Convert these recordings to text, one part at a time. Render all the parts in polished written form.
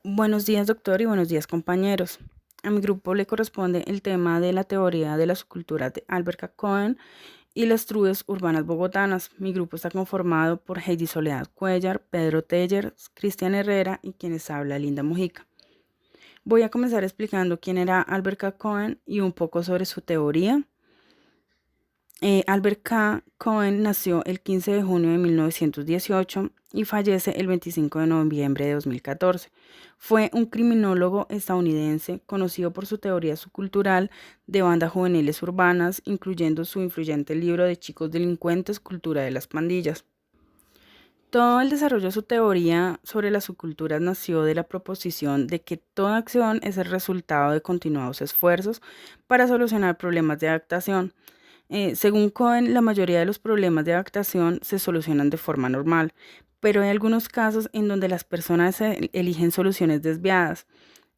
Buenos días, doctor, y buenos días, compañeros. A mi grupo le corresponde el tema de la teoría de la subcultura de Albert K. Cohen y las tribus urbanas bogotanas. Mi grupo está conformado por Heidi Soledad Cuellar, Pedro Teller, Cristian Herrera y quienes habla Linda Mujica. Voy a comenzar explicando quién era Albert K. Cohen y un poco sobre su teoría. Albert K. Cohen nació el 15 de junio de 1918 y fallece el 25 de noviembre de 2014. Fue un criminólogo estadounidense conocido por su teoría subcultural de bandas juveniles urbanas, incluyendo su influyente libro de chicos delincuentes, Cultura de las pandillas. Todo el desarrollo de su teoría sobre las subculturas nació de la proposición de que toda acción es el resultado de continuados esfuerzos para solucionar problemas de adaptación. Según Cohen, la mayoría de los problemas de adaptación se solucionan de forma normal, pero hay algunos casos en donde las personas eligen soluciones desviadas.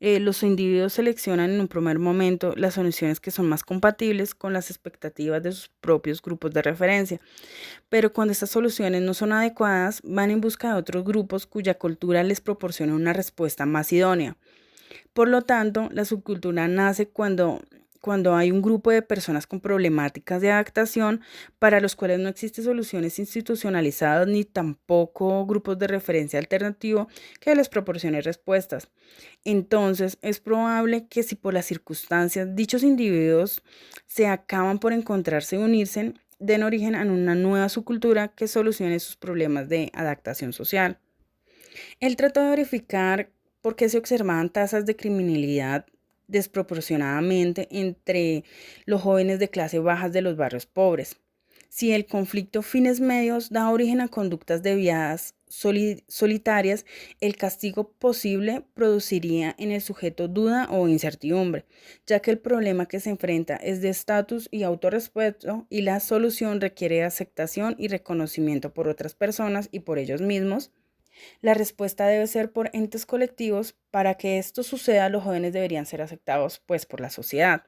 Los individuos seleccionan en un primer momento las soluciones que son más compatibles con las expectativas de sus propios grupos de referencia, pero cuando estas soluciones no son adecuadas, van en busca de otros grupos cuya cultura les proporciona una respuesta más idónea. Por lo tanto, la subcultura nace cuando hay un grupo de personas con problemáticas de adaptación para los cuales no existen soluciones institucionalizadas ni tampoco grupos de referencia alternativo que les proporcione respuestas. Entonces, es probable que si por las circunstancias dichos individuos se acaban por encontrarse y unirse, den origen a una nueva subcultura que solucione sus problemas de adaptación social. Él trató de verificar por qué se observaban tasas de criminalidad desproporcionadamente entre los jóvenes de clase bajas de los barrios pobres. Si el conflicto fines medios da origen a conductas desviadas solitarias, el castigo posible produciría en el sujeto duda o incertidumbre, ya que el problema que se enfrenta es de estatus y autorrespeto y la solución requiere aceptación y reconocimiento por otras personas y por ellos mismos. La respuesta debe ser por entes colectivos. Para que esto suceda, los jóvenes deberían ser aceptados pues por la sociedad.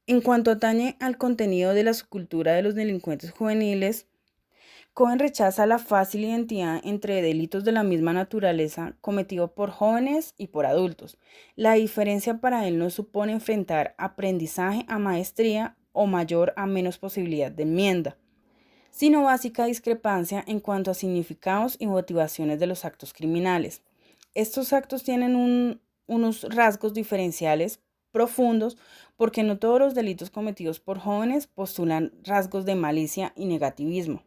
En cuanto atañe al contenido de la subcultura de los delincuentes juveniles, Cohen rechaza la fácil identidad entre delitos de la misma naturaleza cometidos por jóvenes y por adultos. La diferencia para él no supone enfrentar aprendizaje a maestría o mayor a menos posibilidad de enmienda, sino básica discrepancia en cuanto a significados y motivaciones de los actos criminales. Estos actos tienen unos rasgos diferenciales profundos porque no todos los delitos cometidos por jóvenes postulan rasgos de malicia y negativismo.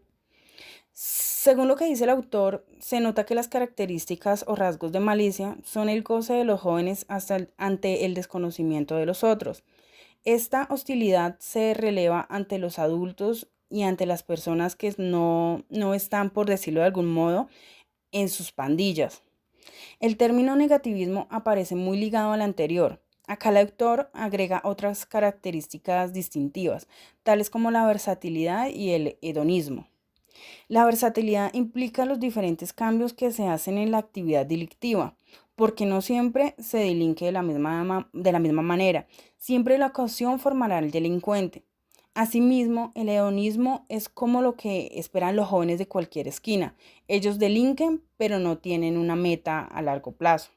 Según lo que dice el autor, se nota que las características o rasgos de malicia son el goce de los jóvenes ante el desconocimiento de los otros. Esta hostilidad se releva ante los adultos y ante las personas que no están, por decirlo de algún modo, en sus pandillas. El término negativismo aparece muy ligado al anterior. Acá el autor agrega otras características distintivas, tales como la versatilidad y el hedonismo. La versatilidad implica los diferentes cambios que se hacen en la actividad delictiva, porque no siempre se delinque de la misma manera. Siempre la ocasión formará al delincuente. Asimismo, el hedonismo es como lo que esperan los jóvenes de cualquier esquina. Ellos delinquen, pero no tienen una meta a largo plazo.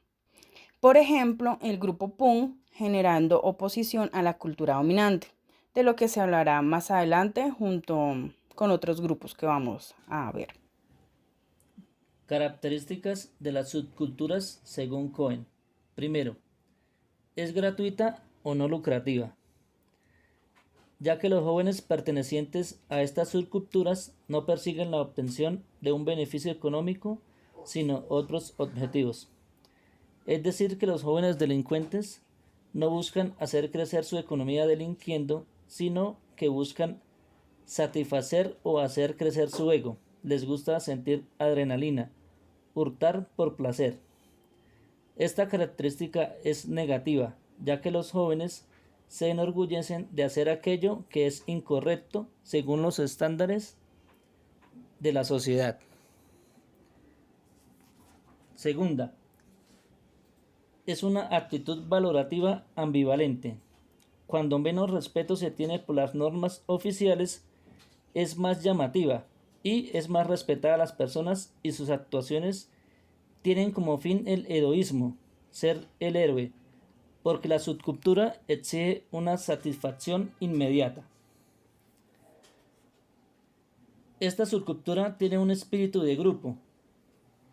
Por ejemplo, el grupo punk generando oposición a la cultura dominante, de lo que se hablará más adelante junto con otros grupos que vamos a ver. Características de las subculturas según Cohen. Primero, es gratuita o no lucrativa, ya que los jóvenes pertenecientes a estas subculturas no persiguen la obtención de un beneficio económico, sino otros objetivos. Es decir, que los jóvenes delincuentes no buscan hacer crecer su economía delinquiendo, sino que buscan satisfacer o hacer crecer su ego. Les gusta sentir adrenalina, hurtar por placer. Esta característica es negativa, ya que los jóvenes se enorgullecen de hacer aquello que es incorrecto según los estándares de la sociedad. Segunda, es una actitud valorativa ambivalente. Cuando menos respeto se tiene por las normas oficiales, es más llamativa y es más respetada a las personas y sus actuaciones tienen como fin el heroísmo, ser el héroe, porque la subcultura exige una satisfacción inmediata. Esta subcultura tiene un espíritu de grupo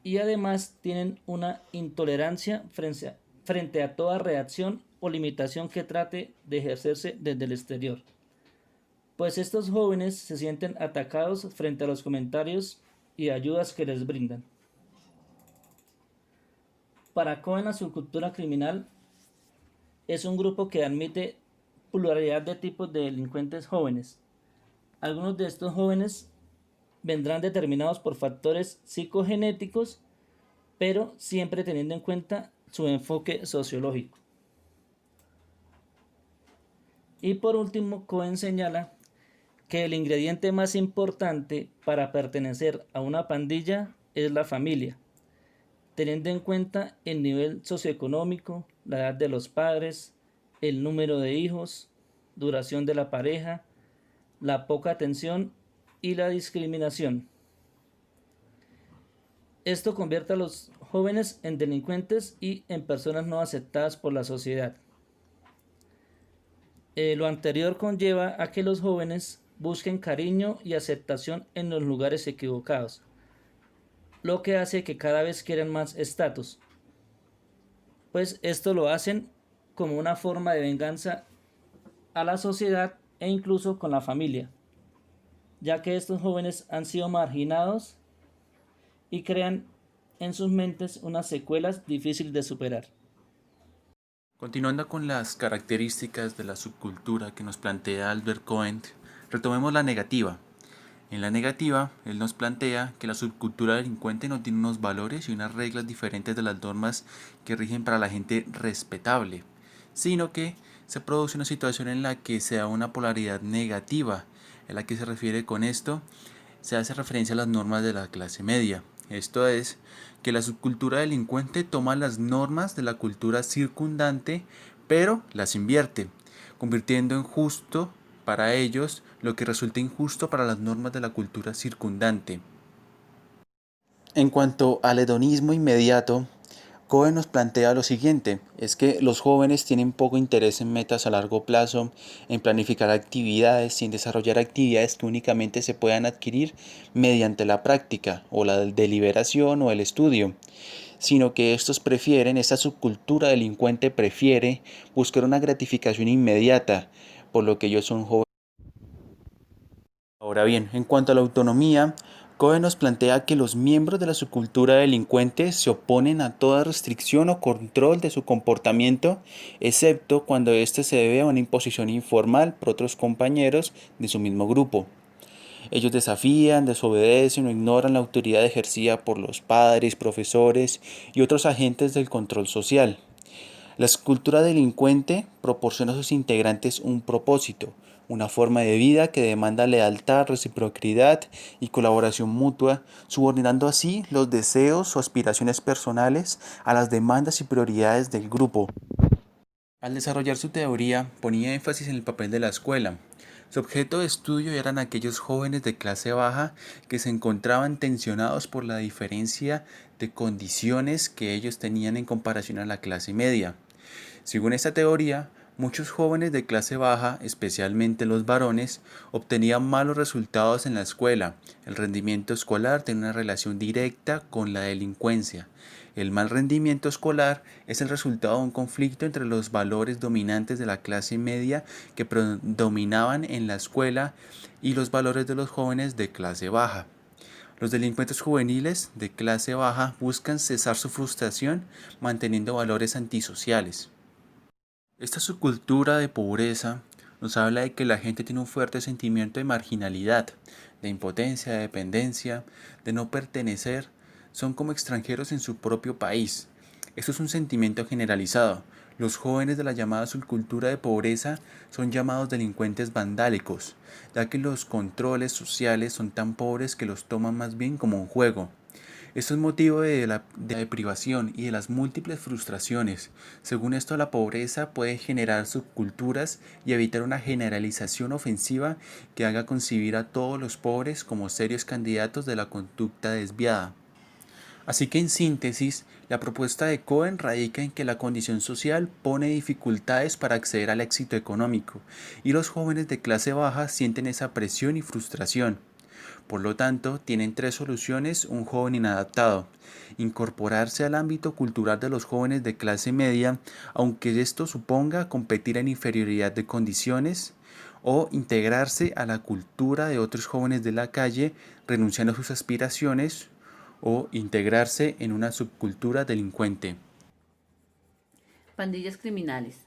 y además tienen una intolerancia frente a toda reacción o limitación que trate de ejercerse desde el exterior, pues estos jóvenes se sienten atacados frente a los comentarios y ayudas que les brindan. Para Cohen, la subcultura criminal es un grupo que admite pluralidad de tipos de delincuentes jóvenes. Algunos de estos jóvenes vendrán determinados por factores psicogenéticos, pero siempre teniendo en cuenta su enfoque sociológico. Y por último, Cohen señala que el ingrediente más importante para pertenecer a una pandilla es la familia, teniendo en cuenta el nivel socioeconómico, la edad de los padres, el número de hijos, duración de la pareja, la poca atención y la discriminación. Esto convierte a los jóvenes en delincuentes y en personas no aceptadas por la sociedad. Lo anterior conlleva a que los jóvenes busquen cariño y aceptación en los lugares equivocados, lo que hace que cada vez quieran más estatus, pues esto lo hacen como una forma de venganza a la sociedad e incluso con la familia, ya que estos jóvenes han sido marginados y crean en sus mentes unas secuelas difíciles de superar. Continuando con las características de la subcultura que nos plantea Albert Cohen, retomemos la negativa. En la negativa, él nos plantea que la subcultura delincuente no tiene unos valores y unas reglas diferentes de las normas que rigen para la gente respetable, sino que se produce una situación en la que se da una polaridad negativa. ¿A la que se refiere con esto? Se hace referencia a las normas de la clase media. Esto es, que la subcultura delincuente toma las normas de la cultura circundante, pero las invierte, convirtiendo en justo para ellos lo que resulta injusto para las normas de la cultura circundante. En cuanto al hedonismo inmediato, Cohen nos plantea lo siguiente, es que los jóvenes tienen poco interés en metas a largo plazo, en planificar actividades y en desarrollar actividades que únicamente se puedan adquirir mediante la práctica o la deliberación o el estudio, sino que esta subcultura delincuente prefiere buscar una gratificación inmediata, por lo que ellos son jóvenes. Ahora bien, en cuanto a la autonomía, Cohen nos plantea que los miembros de la subcultura delincuente se oponen a toda restricción o control de su comportamiento, excepto cuando éste se debe a una imposición informal por otros compañeros de su mismo grupo. Ellos desafían, desobedecen o ignoran la autoridad ejercida por los padres, profesores y otros agentes del control social. La subcultura delincuente proporciona a sus integrantes un propósito, una forma de vida que demanda lealtad, reciprocidad y colaboración mutua, subordinando así los deseos o aspiraciones personales a las demandas y prioridades del grupo. Al desarrollar su teoría, ponía énfasis en el papel de la escuela. Su objeto de estudio eran aquellos jóvenes de clase baja que se encontraban tensionados por la diferencia de condiciones que ellos tenían en comparación a la clase media. Según esta teoría, muchos jóvenes de clase baja, especialmente los varones, obtenían malos resultados en la escuela. El rendimiento escolar tiene una relación directa con la delincuencia. El mal rendimiento escolar es el resultado de un conflicto entre los valores dominantes de la clase media que predominaban en la escuela y los valores de los jóvenes de clase baja. Los delincuentes juveniles de clase baja buscan cesar su frustración manteniendo valores antisociales. Esta subcultura de pobreza nos habla de que la gente tiene un fuerte sentimiento de marginalidad, de impotencia, de dependencia, de no pertenecer, son como extranjeros en su propio país. Esto es un sentimiento generalizado. Los jóvenes de la llamada subcultura de pobreza son llamados delincuentes vandálicos, ya que los controles sociales son tan pobres que los toman más bien como un juego. Esto es motivo de la deprivación y de las múltiples frustraciones. Según esto, la pobreza puede generar subculturas y evitar una generalización ofensiva que haga concebir a todos los pobres como serios candidatos de la conducta desviada. Así que en síntesis, la propuesta de Cohen radica en que la condición social pone dificultades para acceder al éxito económico, y los jóvenes de clase baja sienten esa presión y frustración. Por lo tanto, tienen tres soluciones un joven inadaptado: incorporarse al ámbito cultural de los jóvenes de clase media, aunque esto suponga competir en inferioridad de condiciones, o integrarse a la cultura de otros jóvenes de la calle, renunciando a sus aspiraciones, o integrarse en una subcultura delincuente. Pandillas criminales.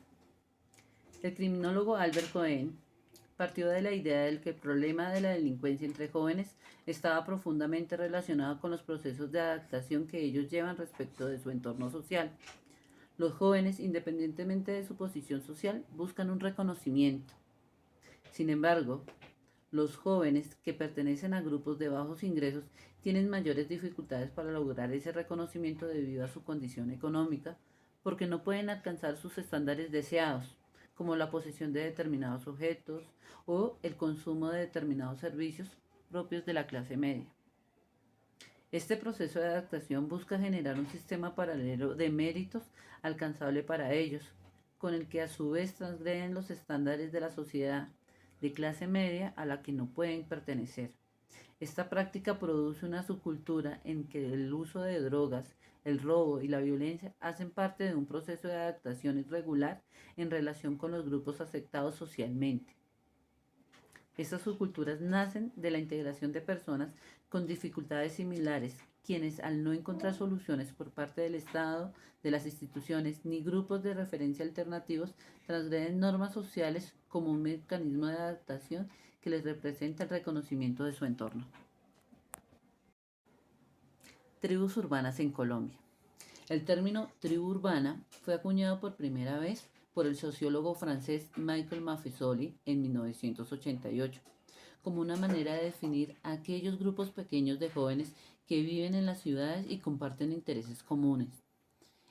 El criminólogo Albert Cohen partió de la idea de que el problema de la delincuencia entre jóvenes estaba profundamente relacionado con los procesos de adaptación que ellos llevan respecto de su entorno social. Los jóvenes, independientemente de su posición social, buscan un reconocimiento. Sin embargo, los jóvenes que pertenecen a grupos de bajos ingresos tienen mayores dificultades para lograr ese reconocimiento debido a su condición económica, porque no pueden alcanzar sus estándares deseados, como la posesión de determinados objetos o el consumo de determinados servicios propios de la clase media. Este proceso de adaptación busca generar un sistema paralelo de méritos alcanzable para ellos, con el que a su vez transgreden los estándares de la sociedad de clase media a la que no pueden pertenecer. Esta práctica produce una subcultura en que el uso de drogas, el robo y la violencia hacen parte de un proceso de adaptación irregular en relación con los grupos aceptados socialmente. Estas subculturas nacen de la integración de personas con dificultades similares, quienes al no encontrar soluciones por parte del Estado, de las instituciones ni grupos de referencia alternativos, transgreden normas sociales como un mecanismo de adaptación que les representa el reconocimiento de su entorno. Tribus urbanas en Colombia. El término tribu urbana fue acuñado por primera vez por el sociólogo francés Michael Maffesoli en 1988, como una manera de definir aquellos grupos pequeños de jóvenes que viven en las ciudades y comparten intereses comunes.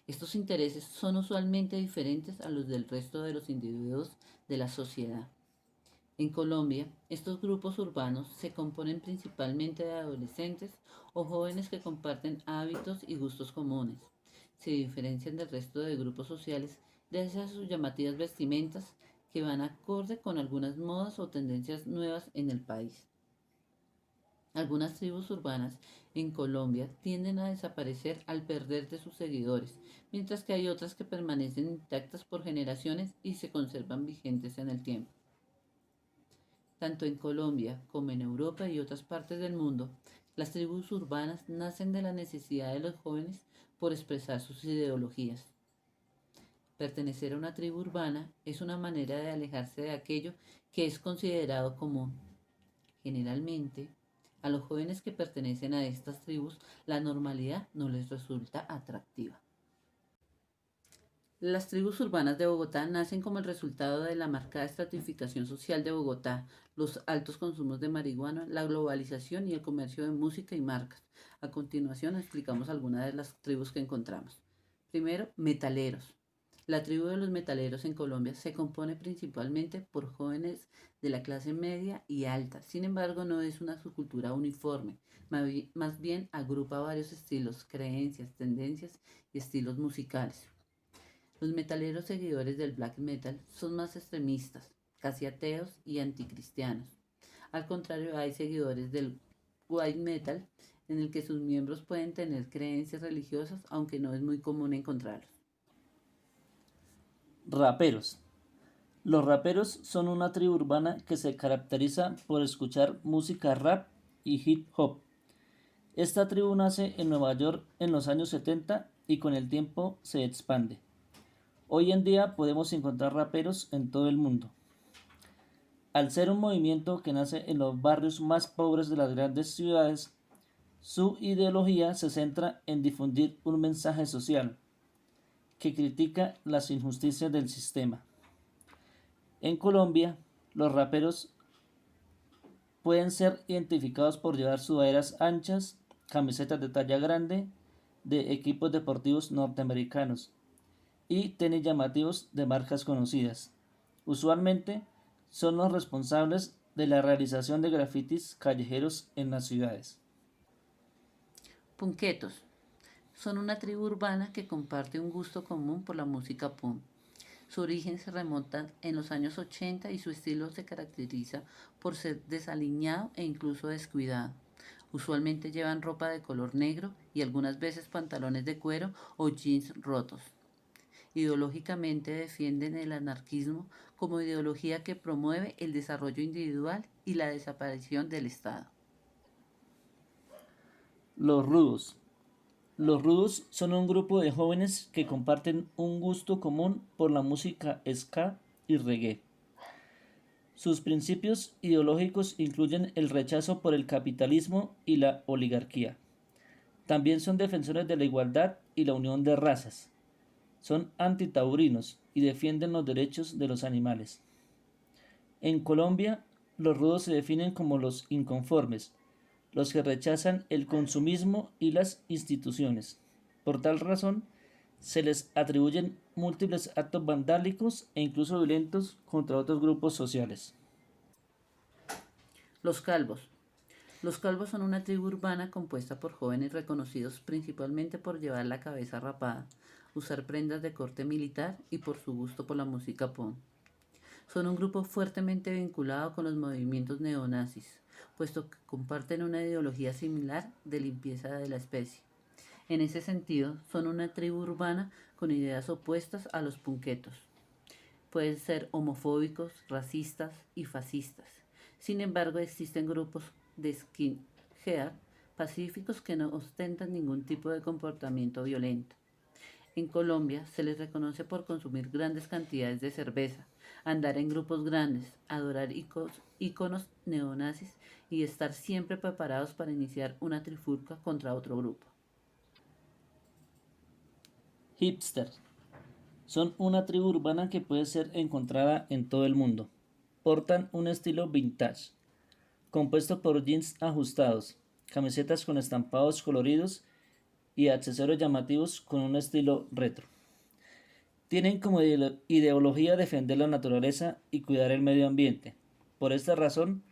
Estos intereses son usualmente diferentes a los del resto de los individuos de la sociedad. En Colombia, estos grupos urbanos se componen principalmente de adolescentes o jóvenes que comparten hábitos y gustos comunes. Se diferencian del resto de grupos sociales gracias a sus llamativas vestimentas que van acorde con algunas modas o tendencias nuevas en el país. Algunas tribus urbanas en Colombia tienden a desaparecer al perder de sus seguidores, mientras que hay otras que permanecen intactas por generaciones y se conservan vigentes en el tiempo. Tanto en Colombia como en Europa y otras partes del mundo, las tribus urbanas nacen de la necesidad de los jóvenes por expresar sus ideologías. Pertenecer a una tribu urbana es una manera de alejarse de aquello que es considerado común. Generalmente, a los jóvenes que pertenecen a estas tribus, la normalidad no les resulta atractiva. Las tribus urbanas de Bogotá nacen como el resultado de la marcada estratificación social de Bogotá, los altos consumos de marihuana, la globalización y el comercio de música y marcas. A continuación explicamos algunas de las tribus que encontramos. Primero, metaleros. La tribu de los metaleros en Colombia se compone principalmente por jóvenes de la clase media y alta. Sin embargo, no es una subcultura uniforme, más bien agrupa varios estilos, creencias, tendencias y estilos musicales. Los metaleros seguidores del black metal son más extremistas, casi ateos y anticristianos. Al contrario, hay seguidores del white metal en el que sus miembros pueden tener creencias religiosas, aunque no es muy común encontrarlos. Raperos. Los raperos son una tribu urbana que se caracteriza por escuchar música rap y hip hop. Esta tribu nace en Nueva York en los años 70 y con el tiempo se expande. Hoy en día podemos encontrar raperos en todo el mundo. Al ser un movimiento que nace en los barrios más pobres de las grandes ciudades, su ideología se centra en difundir un mensaje social que critica las injusticias del sistema. En Colombia, los raperos pueden ser identificados por llevar sudaderas anchas, camisetas de talla grande de equipos deportivos norteamericanos y tenis llamativos de marcas conocidas. Usualmente son los responsables de la realización de grafitis callejeros en las ciudades. Punquetos. son una tribu urbana que comparte un gusto común por la música punk. Su origen se remonta en los años 80 y su estilo se caracteriza por ser desaliñado e incluso descuidado. Usualmente llevan ropa de color negro y algunas veces pantalones de cuero o jeans rotos. Ideológicamente defienden el anarquismo como ideología que promueve el desarrollo individual y la desaparición del Estado. Los rudos. Los rudos son un grupo de jóvenes que comparten un gusto común por la música ska y reggae. Sus principios ideológicos incluyen el rechazo por el capitalismo y la oligarquía. También son defensores de la igualdad y la unión de razas. Son antitaurinos y defienden los derechos de los animales. En Colombia, los rudos se definen como los inconformes, los que rechazan el consumismo y las instituciones. Por tal razón, se les atribuyen múltiples actos vandálicos e incluso violentos contra otros grupos sociales. Los calvos. Los calvos son una tribu urbana compuesta por jóvenes reconocidos principalmente por llevar la cabeza rapada, usar prendas de corte militar y por su gusto por la música punk. Son un grupo fuertemente vinculado con los movimientos neonazis, puesto que comparten una ideología similar de limpieza de la especie. En ese sentido, son una tribu urbana con ideas opuestas a los punquetos. Pueden ser homofóbicos, racistas y fascistas. Sin embargo, existen grupos de skinhead pacíficos que no ostentan ningún tipo de comportamiento violento. En Colombia se les reconoce por consumir grandes cantidades de cerveza, andar en grupos grandes, adorar íconos neonazis y estar siempre preparados para iniciar una trifulca contra otro grupo. Hipsters. Son una tribu urbana que puede ser encontrada en todo el mundo. Portan un estilo vintage, compuesto por jeans ajustados, camisetas con estampados coloridos y accesorios llamativos con un estilo retro. Tienen como ideología defender la naturaleza y cuidar el medio ambiente. Por esta razón,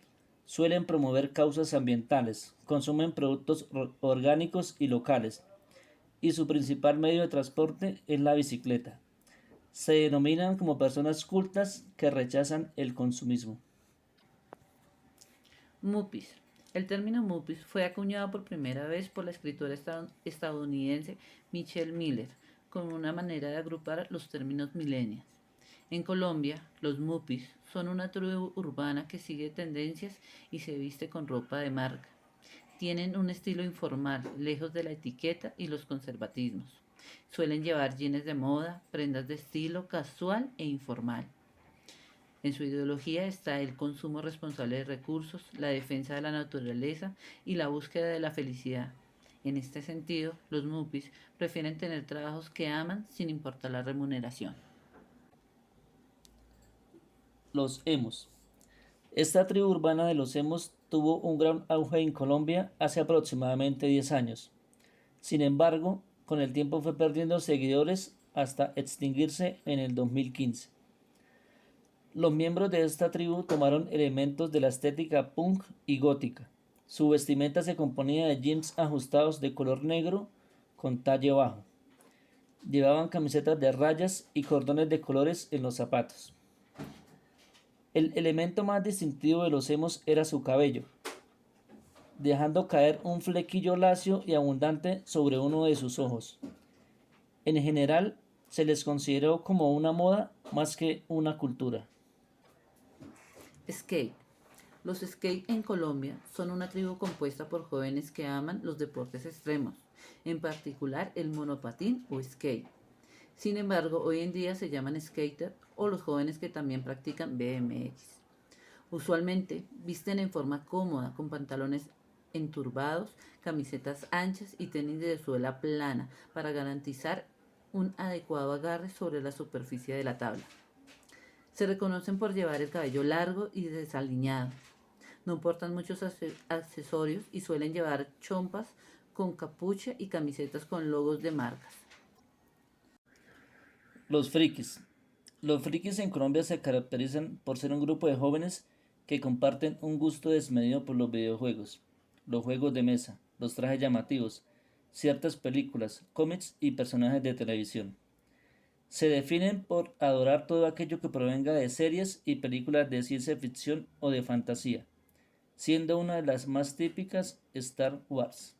suelen promover causas ambientales, consumen productos orgánicos y locales, y su principal medio de transporte es la bicicleta. Se denominan como personas cultas que rechazan el consumismo. Muppies. El término Muppies fue acuñado por primera vez por la escritora estadounidense Michelle Miller, como una manera de agrupar los términos millennials. En Colombia, los Muppies son una tribu urbana que sigue tendencias y se viste con ropa de marca. Tienen un estilo informal, lejos de la etiqueta y los conservatismos. Suelen llevar jeans de moda, prendas de estilo casual e informal. En su ideología está el consumo responsable de recursos, la defensa de la naturaleza y la búsqueda de la felicidad. En este sentido, los Muppies prefieren tener trabajos que aman sin importar la remuneración. Los emos. Esta tribu urbana de los emos tuvo un gran auge en Colombia hace aproximadamente 10 años. Sin embargo, con el tiempo fue perdiendo seguidores hasta extinguirse en el 2015. Los miembros de esta tribu tomaron elementos de la estética punk y gótica. Su vestimenta se componía de jeans ajustados de color negro con talle bajo. Llevaban camisetas de rayas y cordones de colores en los zapatos. El elemento más distintivo de los emos era su cabello, dejando caer un flequillo lacio y abundante sobre uno de sus ojos. En general, se les consideró como una moda más que una cultura. Skate. Los skate en Colombia son una tribu compuesta por jóvenes que aman los deportes extremos, en particular el monopatín o skate. Sin embargo, hoy en día se llaman skater o los jóvenes que también practican BMX. Usualmente visten en forma cómoda con pantalones enturbados, camisetas anchas y tenis de suela plana para garantizar un adecuado agarre sobre la superficie de la tabla. Se reconocen por llevar el cabello largo y desaliñado. No portan muchos accesorios y suelen llevar chompas con capucha y camisetas con logos de marcas. Los frikis. Los frikis en Colombia se caracterizan por ser un grupo de jóvenes que comparten un gusto desmedido por los videojuegos, los juegos de mesa, los trajes llamativos, ciertas películas, cómics y personajes de televisión. Se definen por adorar todo aquello que provenga de series y películas de ciencia ficción o de fantasía, siendo una de las más típicas Star Wars.